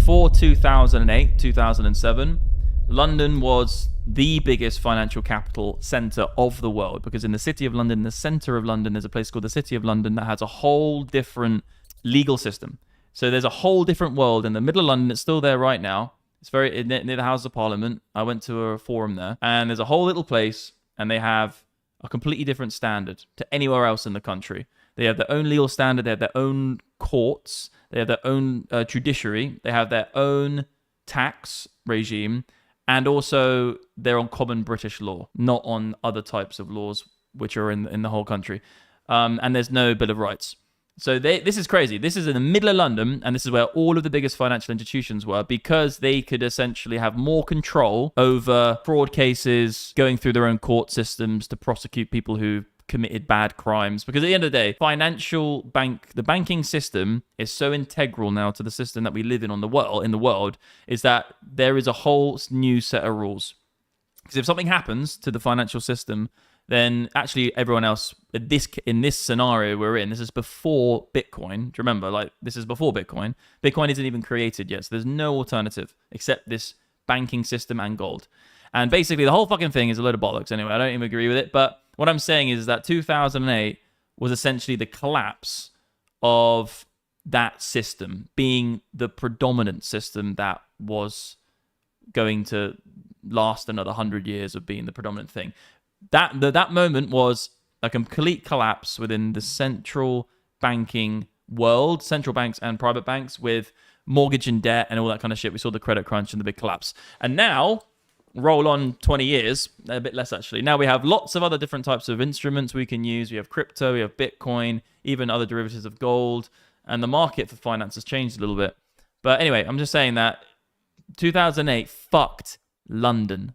before 2008, 2007, London was the biggest financial capital centre of the world, because in the city of London, the centre of London, there's a place called the City of London that has a whole different legal system. So there's a whole different world in the middle of London. It's still there right now. It's very near the House of Parliament. I went to a forum there, and there's a whole little place, and they have a completely different standard to anywhere else in the country. They have their own legal standard. They have their own courts. They have their own judiciary. They have their own tax regime. And also, they're on common British law, not on other types of laws which are in the whole country. And there's no Bill of Rights. So this is crazy. This is in the middle of London, and this is where all of the biggest financial institutions were, because they could essentially have more control over fraud cases, going through their own court systems to prosecute people who committed bad crimes. Because at the end of the day, the banking system is so integral now to the system that we live in the world, is that there is a whole new set of rules. Because if something happens to the financial system, then actually everyone else in this scenario we're in, this is before Bitcoin. Do you remember? Like, this is before Bitcoin. Bitcoin isn't even created yet, so there's no alternative except this banking system and gold. And basically, the whole fucking thing is a load of bollocks. Anyway, I don't even agree with it, but what I'm saying is that 2008 was essentially the collapse of that system being the predominant system that was going to last another 100 years of being the predominant thing. That moment was a complete collapse within the central banking world, central banks and private banks, with mortgage and debt and all that kind of shit. We saw the credit crunch and the big collapse. And now, roll on 20 years, a bit less actually. Now we have lots of other different types of instruments we can use. We have crypto, we have Bitcoin, even other derivatives of gold, and the market for finance has changed a little bit. But anyway, I'm just saying that 2008 fucked London.